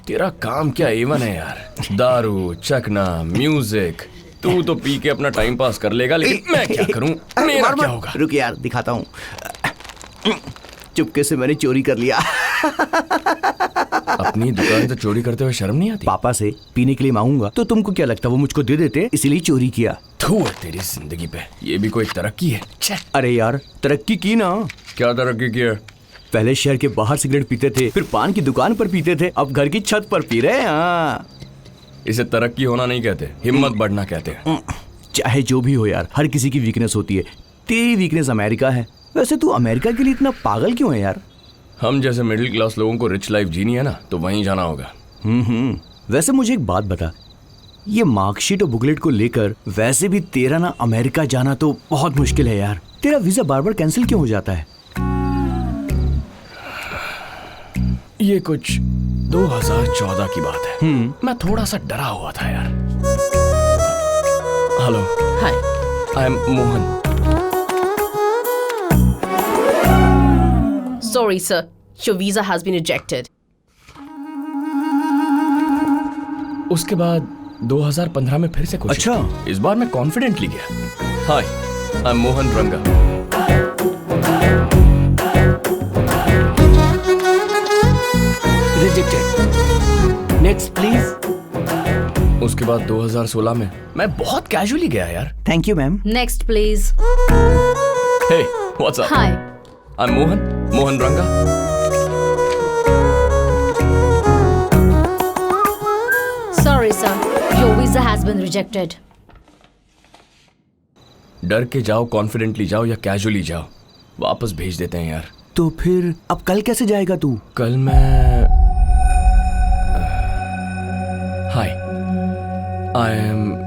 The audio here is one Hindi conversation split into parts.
तेरा काम क्या एवन है यार, दारू, चखना, म्यूजिक। तू तो पी के अपना टाइम पास कर लेगा, लेकिन मैं क्या करूं, मेरा क्या होगा? रुक यार, दिखाता हूँ। चुपके से मैंने चोरी कर लिया। अपनी दुकान से चोरी करते हुए शर्म नहीं आती? पापा से पीने के लिए मांगूंगा तो तुमको क्या लगता वो मुझको दे देते, इसीलिए चोरी किया। थू है तेरी जिंदगी पे, ये भी कोई तरक्की है? अरे यार तरक्की की ना। क्या तरक्की की है? पहले शहर के बाहर सिगरेट पीते थे, फिर पान की दुकान पर पीते थे, अब घर की छत पर पी रहे हैं। इसे तरक्की होना नहीं कहते, हिम्मत बढ़ना कहते हैं। चाहे जो भी हो यार, हर किसी की वीकनेस होती है। तेरी वीकनेस अमेरिका है। वैसे तू अमेरिका के लिए इतना पागल क्यों है यार? हम जैसे मिडिल क्लास लोगों को रिच लाइफ जीनी है ना, तो वहीं जाना होगा। वैसे मुझे एक बात बता, ये मार्कशीट और बुकलेट को लेकर वैसे भी तेरा ना अमेरिका जाना तो बहुत मुश्किल है यार। तेरा वीजा बार बार कैंसिल क्यों हो जाता है? ये कुछ 2014 की बात है। मैं थोड़ा सा डरा हुआ था यार। Hello. Hi. I am Mohan. Sorry sir, your visa has been rejected. उसके बाद 2015 में फिर से कोशिश अच्छा। की। इस बार मैं कॉन्फिडेंटली गया। हाय, I am Mohan Ranga. Rejected. Next please. उसके बाद 2016 में मैं बहुत कैजुअली गया यार। Thank you ma'am. Next please. Hey, what's up? Hi. I am Mohan Ranga. Sorry sir, your visa has been rejected. डर के जाओ, कॉन्फिडेंटली जाओ या कैजुअली जाओ, वापस भेज देते हैं यार। तो फिर अब कल कैसे जाएगा तू? कल मैं hi, I am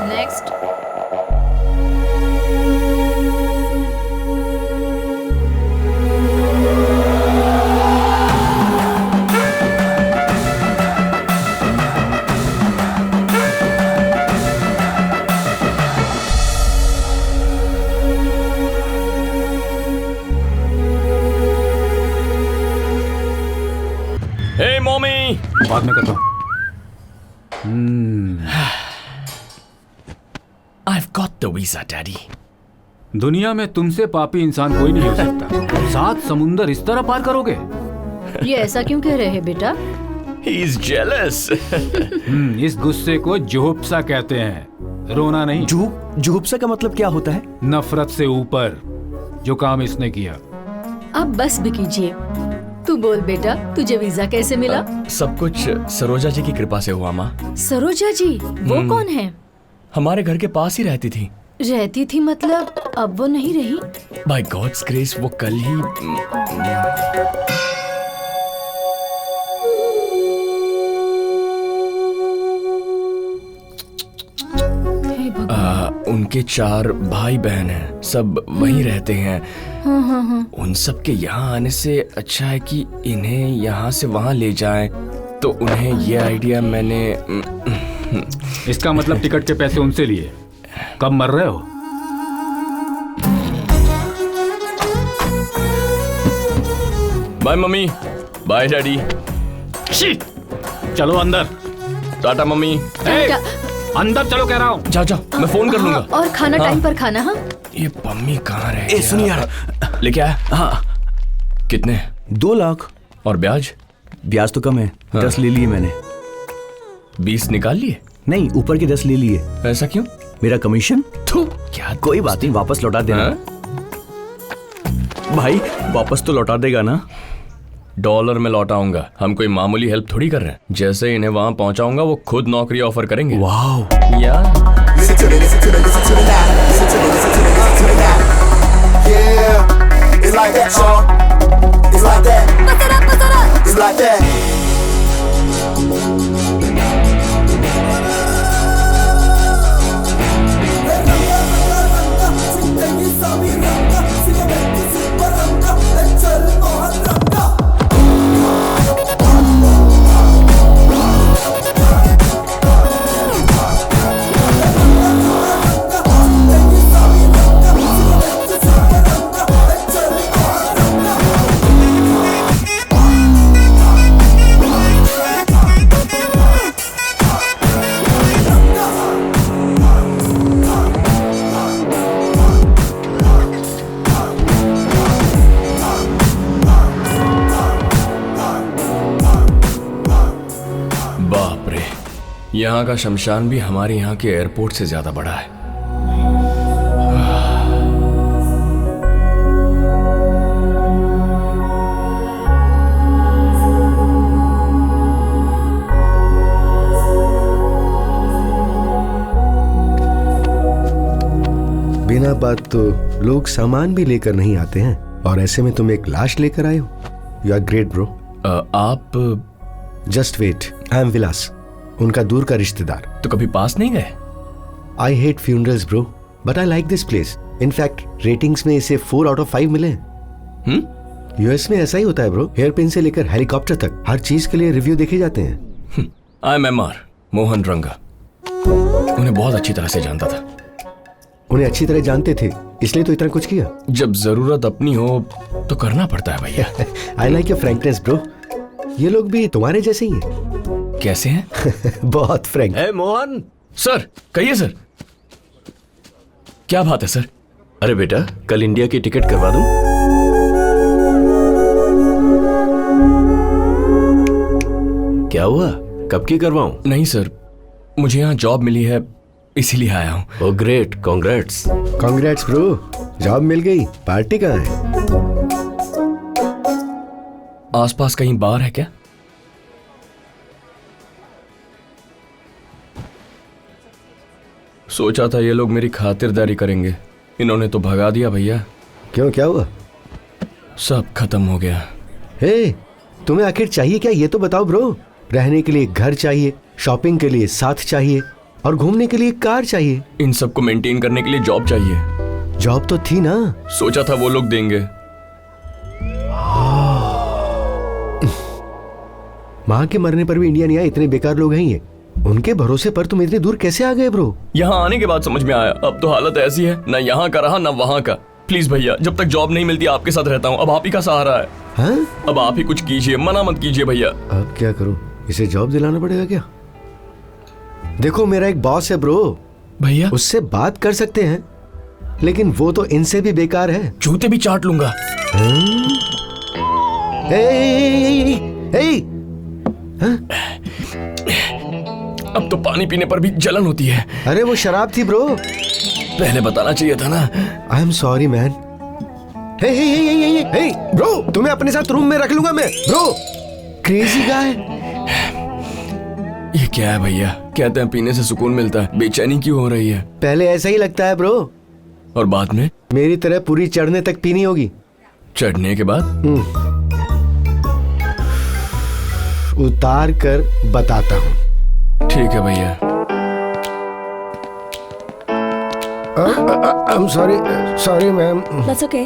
Next. Hey mummy. बाद में करता हूँ। I've got the visa, Daddy. दुनिया में तुमसे पापी इंसान कोई नहीं हो सकता। 7 समुंदर इस तरह पार करोगे? ये ऐसा क्यों कह रहे हैं बेटा? He's jealous. इस गुस्से को जुहुप्सा कहते हैं, रोना नहीं। जुहुप्सा का मतलब क्या होता है? नफरत से ऊपर जो काम इसने किया। अब बस भी कीजिए। तू बोल बेटा, तुझे वीजा कैसे मिला? सब कुछ सरोजा जी की कृपा से हुआ माँ। सरोजा जी, वो कौन है? हमारे घर के पास ही रहती थी। रहती थी मतलब अब वो नहीं रही? By God's grace वो कल ही हे भगवान। उनके 4 भाई बहन हैं, सब वहीं रहते हैं। उन सब के यहाँ आने से अच्छा है कि इन्हें यहाँ से वहाँ ले जाएं। तो उन्हें ये आइडिया मैंने इसका मतलब टिकट के पैसे उनसे लिए। कब मर रहे हो? Bye mummy, bye daddy. चलो अंदर। टाटा मम्मी। टाटा। अंदर चलो कह रहा हूँ। जाओ जाओ, मैं फोन कर लूंगा। और खाना टाइम पर खाना। हाँ, ये पम्मी कहाँ रह ए गया? सुन यार। लेके आया? हाँ। कितने? 2 लाख। और ब्याज? ब्याज तो कम है। 10 ले लिए मैंने। 20 निकाल लिए? नहीं, ऊपर के 10 ले लिए। ऐसा क्यों? मेरा कमीशन। क्या? कोई बात नहीं, वापस लौटा देना। हाँ? भाई वापस तो लौटा देगा ना? डॉलर में लौटाऊंगा। हम कोई मामूली हेल्प थोड़ी कर रहे हैं। जैसे इन्हें वहां पहुंचाऊंगा वो खुद नौकरी ऑफर करेंगे। वाह यार Listen to the now. Listen to the now. Yeah, it's like that, y'all. It's like that. Bust it up, bust it up. It's like that. यहाँ का शमशान भी हमारे यहाँ के एयरपोर्ट से ज्यादा बड़ा है। बिना बात तो लोग सामान भी लेकर नहीं आते हैं, और ऐसे में तुम एक लाश लेकर आए हो। You are great bro. आप just wait, I am Vilas, उनका दूर का रिश्तेदार। तो कभी पास नहीं गए? I hate funerals bro, but I like this place. In fact ratings में इसे 4 out of 5 मिले हैं। यूएस में ऐसा ही होता है ब्रो, एयरप्लेन से लेकर हेलीकॉप्टर तक हर चीज के लिए रिव्यू देखे जाते हैं। आई एम MR मोहन रंगा, उन्हें बहुत अच्छी तरह से जानता था। उन्हें अच्छी तरह जानते थे, इसलिए तो इतना कुछ किया। जब जरूरत अपनी हो तो करना पड़ता है भैया। आई लाइक योर फ्रैंकनेस ब्रो। ये लोग भी तुम्हारे जैसे ही हैं। कैसे हैं? बहुत फ्रैंक। ए मोहन। सर कहिए सर। क्या बात है सर? अरे बेटा, कल इंडिया की टिकट करवा दूं? क्या हुआ, कब की करवाऊं? नहीं सर, मुझे यहाँ जॉब मिली है, इसीलिए आया हूँ। Oh great, congrats. Congrats bro, job मिल गई। पार्टी कहाँ है? आसपास कहीं बार है क्या? सोचा था ये लोग मेरी खातिरदारी करेंगे, इन्होंने तो भगा दिया भैया। क्यों, क्या हुआ? सब खत्म हो गया। हे, तुम्हें आखिर चाहिए क्या, ये तो बताओ ब्रो। रहने के लिए घर चाहिए, शॉपिंग के लिए साथ चाहिए, और घूमने के लिए कार चाहिए। इन सबको मेंटेन करने के लिए जॉब चाहिए। जॉब तो थी ना। सोचा था वो लोग देंगे। माँ के मरने पर भी इंडिया नहीं आए, इतने बेकार लोग हैं ये। उनके भरोसे पर तुम इतनी दूर कैसे आ गए ब्रो? यहाँ आने के बाद समझ में आया, अब तो हालत ऐसी है, ना यहाँ का रहा ना वहाँ का। प्लीज भैया, जब तक जॉब नहीं मिलती आपके साथ रहता हूँ। अब आप ही का सहारा है। हाँ? अब आप ही कुछ कीजिए, मना मत कीजिए भैया। अब क्या करूं, इसे जॉब दिलाना पड़ेगा क्या? देखो, मेरा एक बॉस है ब्रो, भैया उससे बात कर सकते हैं, लेकिन वो तो इनसे भी बेकार है। जूते भी चाट लूंगा। अब तो पानी पीने पर भी जलन होती है। अरे वो शराब थी ब्रो। पहले बताना चाहिए था ना। I am sorry man. Hey bro, तुम्हें अपने साथ रूम में रख लूंगा मैं ब्रो। Crazy guy. ये क्या है भैया? कहते हैं पीने से सुकून मिलता है, बेचैनी क्यों हो रही है? पहले ऐसा ही लगता है ब्रो, और बाद में मेरी तरह पूरी चढ़ने तक पीनी होगी। चढ़ने के बाद उतार कर बताता हूँ। ठीक है भैया। आई am sorry ma'am. That's okay.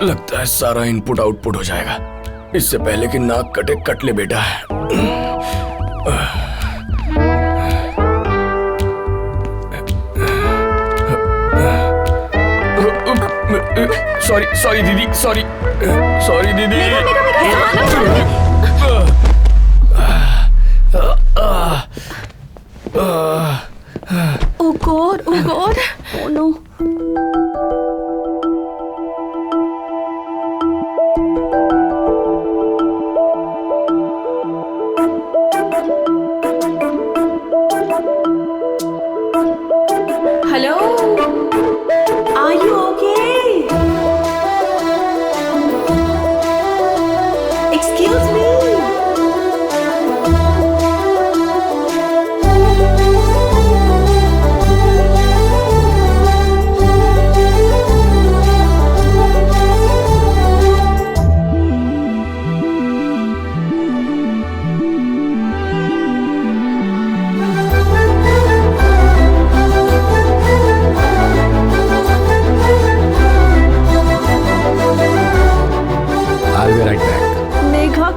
लगता है सारा इनपुट आउटपुट हो जाएगा। इससे पहले कि नाक कटे, कट ले बेटा। सॉरी दीदी, सॉरी दीदी। Oh God, oh God, oh no. Hello? Are you okay? Excuse me?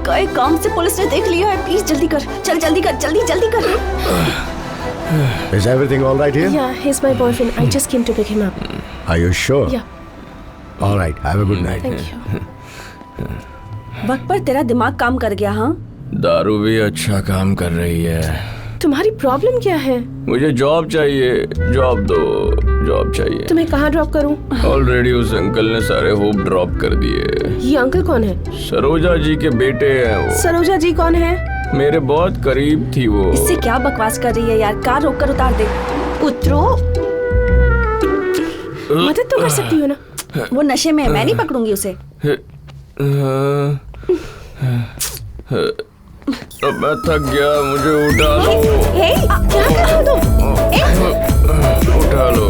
कई काम से पुलिस ने देख लिया है, प्लीज जल्दी कर, चल जल्दी कर, जल्दी कर। Is everything all right here? Yeah, he's my boyfriend. I just came to pick him up. Are you sure? Yeah. All right. Have a good night. Thank you. वक्त पर तेरा दिमाग काम कर गया। हाँ, दारू भी अच्छा काम कर रही है। तुम्हारी प्रॉब्लम क्या है? मुझे जॉब चाहिए, जॉब दो, जॉब चाहिए। तुम्हें कहाँ ड्रॉप करूँ? ऑलरेडी उस अंकल ने सारे होप ड्रॉप कर दिए। ये अंकल कौन है? सरोजा जी के बेटे हैं वो। सरोजा जी कौन है? मेरे बहुत करीब थी वो। इससे क्या बकवास कर रही है यार, कार रोक कर उतार दे। उतरो। मदद तो कर सकती हो ना। वो नशे में है, मैं नहीं पकड़ूंगी उसे। अब मैं थक गया, मुझे उठा लो। हे, क्या कर रहे हो तुम? उठा लो।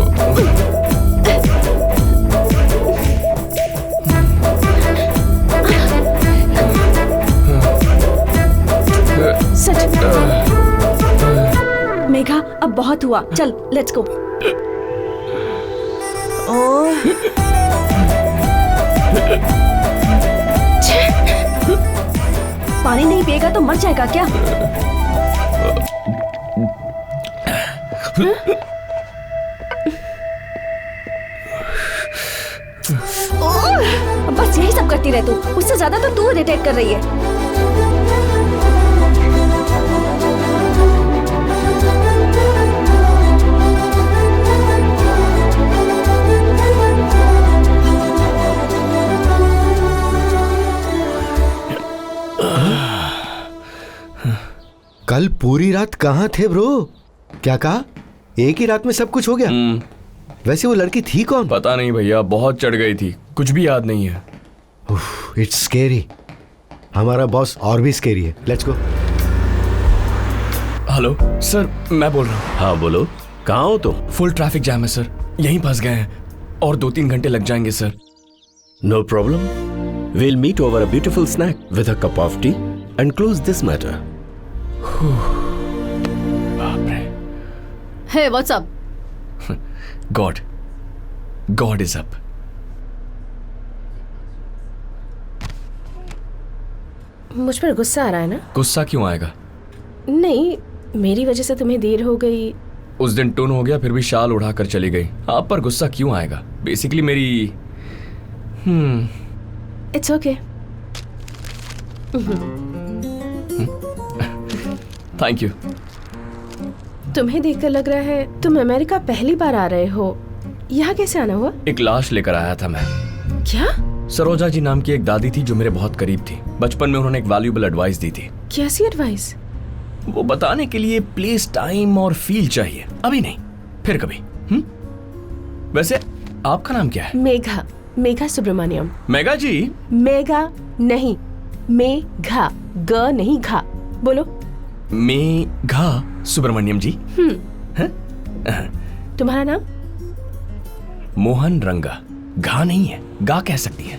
सच। मेघा अब बहुत हुआ, चल लेट्स गो। ओह, पानी नहीं पिएगा तो मर जाएगा क्या? बस यही सब करती रह तू, उससे ज्यादा तो तू इरिटेट कर रही है। कल पूरी रात कहाँ थे ब्रो? क्या कहा? एक ही रात में सब कुछ हो गया? वैसे वो लड़की थी कौन? पता नहीं भैया, बहुत चढ़ गई थी, कुछ भी याद नहीं है। It's scary. हमारा बॉस और भी स्केरी है। Let's go. हेलो सर, मैं बोल रहा हूँ। हाँ बोलो, कहाँ हो तुम? फुल ट्रैफिक जैम है सर, यहीं फंस गए हैं और 2-3 घंटे लग जाएंगे sir. No problem, we'll meet over a beautiful snack with a cup of tea and close this matter. बाप रे। Hey what's up? God is up. मुझ पर गुस्सा आ रहा है ना? गुस्सा क्यों आएगा? नहीं, मेरी वजह से तुम्हें देर हो गई। उस दिन टून हो गया, फिर भी शाल उड़ाकर चली गई। आप पर गुस्सा क्यों आएगा? बेसिकली मेरी इट्स ओके। Thank you. तुम्हें देखकर लग रहा है तुम अमेरिका पहली बार आ रहे हो। यहाँ कैसे आना हुआ? एक लाश लेकर आया था मैं। क्या? सरोजा जी नाम की एक दादी थी जो मेरे बहुत करीब थी। बचपन में उन्होंने एक वैल्यूएबल एडवाइस दी थी। कैसी एडवाइस? वो बताने के लिए प्लेस, टाइम और फील चाहिए। अभी नहीं, फिर कभी। वैसे आपका नाम क्या है? मेघा। मेघा सुब्रमण्यम। मेघा जी? मेघा नहीं, मेघा। ग नहीं, घा। बोलो। मेघा सुब्रमण्यम जी। तुम्हारा नाम? मोहन रंगा। घा नहीं है, गा कह सकती है।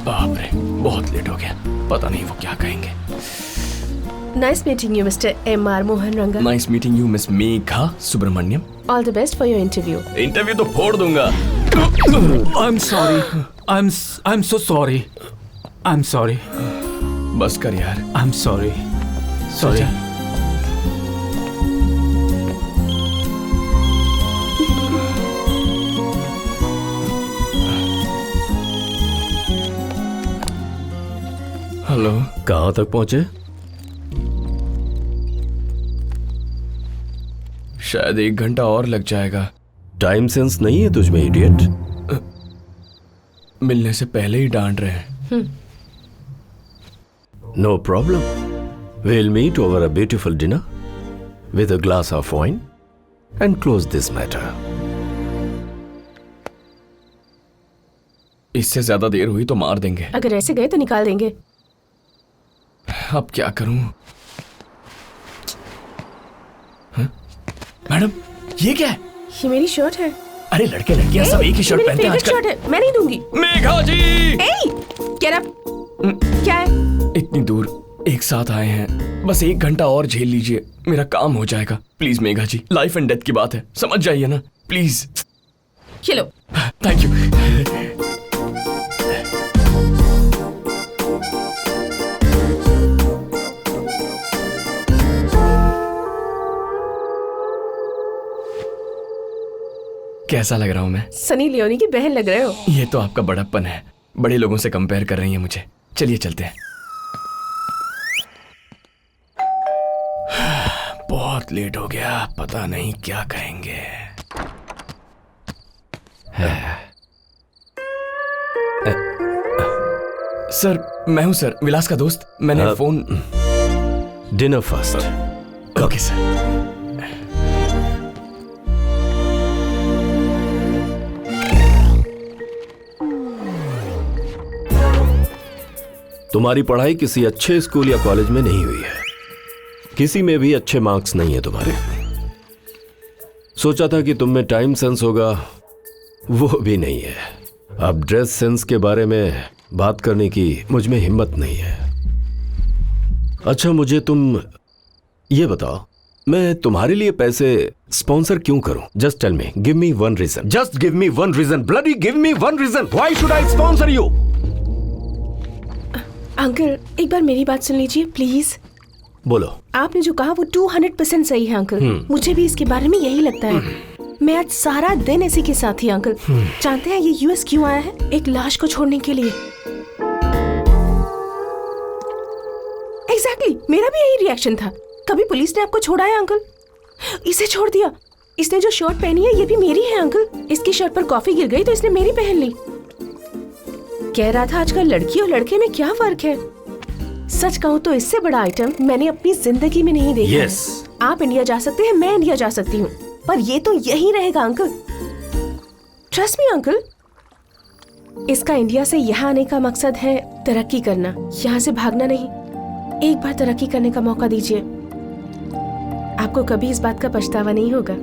बाप रे, बहुत लेट हो गया, पता नहीं वो क्या कहेंगे। Nice meeting you, Mr. M.R. Mohan Ranga. Nice meeting you, Miss Megha Subramaniam. All the best for your interview. Interview तो फोड़ दूंगा। I'm sorry. I'm so sorry. I'm sorry. बस कर यार। I'm sorry. Sorry. हेलो। कहाँ तक पहुँचे? शायद 1 घंटा और लग जाएगा। टाइम सेंस नहीं है तुझ में, इडियट। मिलने से पहले ही डांट रहे हैं। No problem, we'll meet over a beautiful dinner with a glass of wine and close this matter. इससे ज्यादा देर हुई तो मार देंगे। अगर ऐसे गए तो निकाल देंगे। अब क्या करूं? मैडम, ये क्या है? ये मेरी शर्ट है। अरे लड़के लड़कियां सब एक ही शर्ट पहनते हैं आजकल। शर्ट है, मैं नहीं दूंगी। मेघा जी! Get up! क्या है? इतनी दूर एक साथ आए हैं, बस 1 घंटा और झेल लीजिए, मेरा काम हो जाएगा। Please Megha ji, life and death की बात है, समझ जाइए ना प्लीज। ये लो। Thank you. कैसा लग रहा हूं मैं? सनी लियोनी की बहन लग रहे हो। ये तो आपका बड़प्पन है, बड़े लोगों से कंपेयर कर रही है मुझे। चलिए चलते हैं। बहुत लेट हो गया, पता नहीं क्या कहेंगे। सर, मैं हूं सर, विलास का दोस्त। मैंने phone. Dinner first. Okay sir. तुम्हारी पढ़ाई किसी अच्छे स्कूल या कॉलेज में नहीं हुई है, किसी में भी अच्छे मार्क्स नहीं है तुम्हारे। सोचा था कि तुम में टाइम सेंस होगा, वो भी नहीं है। अब ड्रेस सेंस के बारे में बात करने की मुझ में हिम्मत नहीं है। अच्छा, मुझे तुम ये बताओ, मैं तुम्हारे लिए पैसे स्पॉन्सर क्यों करूं? Just tell me, give me one reason. Just give me one reason, bloody give me one reason. Why should I sponsor you? Uncle, एक बार मेरी बात सुन लीजिए प्लीज। बोलो। आपने जो कहा वो 200% सही है अंकल। मुझे भी इसके बारे में यही लगता है। मैं आज सारा दिन इसी के साथ ही अंकल। जानते हैं ये यूएस क्यों आया है? एक लाश को छोड़ने के लिए। एग्जैक्टली, मेरा भी यही रिएक्शन था। कभी पुलिस ने आपको छोड़ा है अंकल? इसे छोड़ दिया। इसने जो शर्ट पहनी है ये भी मेरी है अंकल। इसकी शर्ट पर कॉफी गिर गई तो इसने मेरी पहन ली। कह रहा था आजकल लड़की और लड़के में क्या फर्क है। सच कहूँ तो इससे बड़ा आइटम मैंने अपनी जिंदगी में नहीं देखा। Yes. आप इंडिया जा सकते हैं, मैं इंडिया जा सकती हूँ, पर ये तो यही रहेगा अंकल। Trust me uncle. इसका इंडिया से यहाँ आने का मकसद है तरक्की करना, यहाँ से भागना नहीं। एक बार तरक्की करने का मौका दीजिए, आपको कभी इस बात का पछतावा नहीं होगा।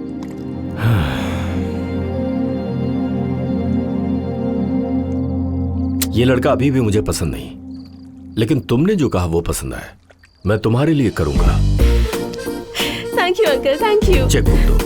ये लड़का अभी भी मुझे पसंद नहीं, लेकिन तुमने जो कहा वो पसंद आया। मैं तुम्हारे लिए करूंगा। Thank you uncle, thank you. Cheque book दो। लो।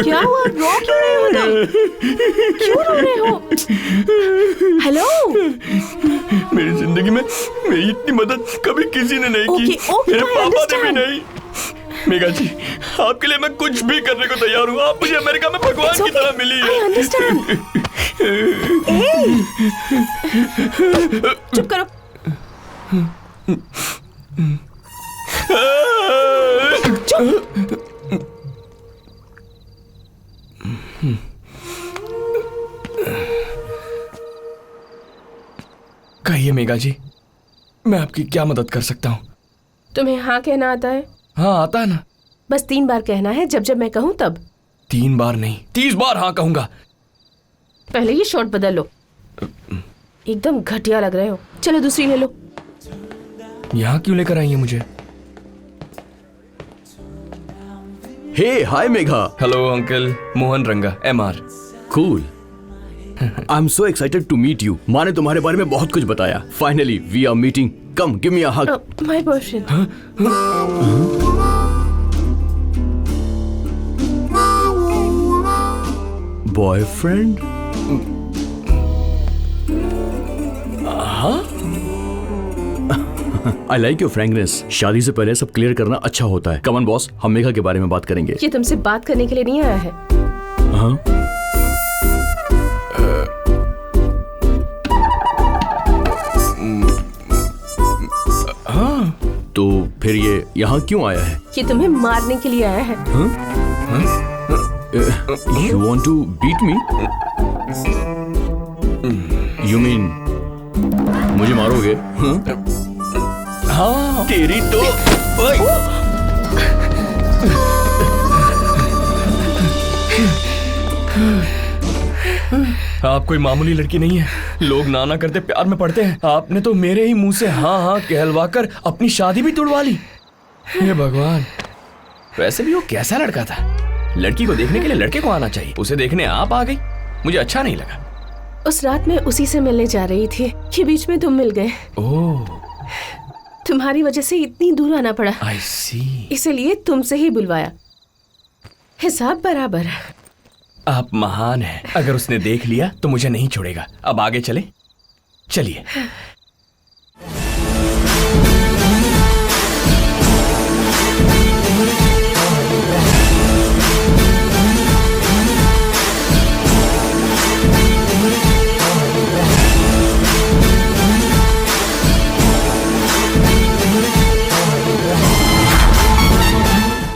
क्या हुआ? रो क्यों रहे हो तुम? क्यों रो रहे हो? हेलो। मेरी जिंदगी में मेरी इतनी मदद कभी किसी ने नहीं की। ओके, मेरे I पापा ने भी understand. नहीं। मेघा जी, आपके लिए मैं कुछ भी करने को तैयार हूँ। आप मुझे अमेरिका में भगवान की तरह मिली है। I understand. चुप करो। कहिए मेघा जी, मैं आपकी क्या मदद कर सकता हूँ? तुम्हें हाँ कहना आता है? हाँ, आता है ना। बस 3 बार कहना है, जब जब मैं कहूँ तब। 3 बार नहीं, 30 बार हाँ कहूंगा। पहले ये शॉर्ट बदल लो, एकदम घटिया लग रहे हो। चलो दूसरी ले लो। यहाँ क्यों लेकर आई है मुझे? Hey hi Megha. Hello uncle, Mohan Ranga, MR। Cool. I am so excited to meet you. माँ ने तुम्हारे बारे में बहुत कुछ बताया। Finally we are meeting. Come give me a hug. My boyfriend. Boyfriend? I like your frankness. शादी से पहले सब क्लियर करना अच्छा होता है। कम ऑन बॉस, हम मेघा के बारे में बात करेंगे। ये तुमसे बात करने के लिए नहीं आया है। हाँ? तो फिर ये यहाँ क्यों आया है? ये तुम्हें मारने के लिए आया है। You want to beat me? You mean मुझे मारोगे? हाँ, तेरी तो आप कोई मामूली लड़की नहीं है। लोग नाना करते प्यार में पड़ते हैं। आपने तो मेरे ही मुंह से हाँ हाँ कहलवाकर अपनी शादी भी तुड़वा ली। हे भगवान। वैसे भी वो कैसा लड़का था? लड़की को देखने के लिए लड़के को आना चाहिए, उसे देखने आप आ गई। मुझे अच्छा नहीं लगा। उस रात मैं उसी से मिलने जा रही थी कि बीच में तुम मिल गए। ओह, तुम्हारी वजह से इतनी दूर आना पड़ा, I see। इसलिए तुमसे ही बुलवाया। हिसाब बराबर। आप महान हैं। अगर उसने देख लिया तो मुझे नहीं छोड़ेगा। अब आगे चले, चलिए।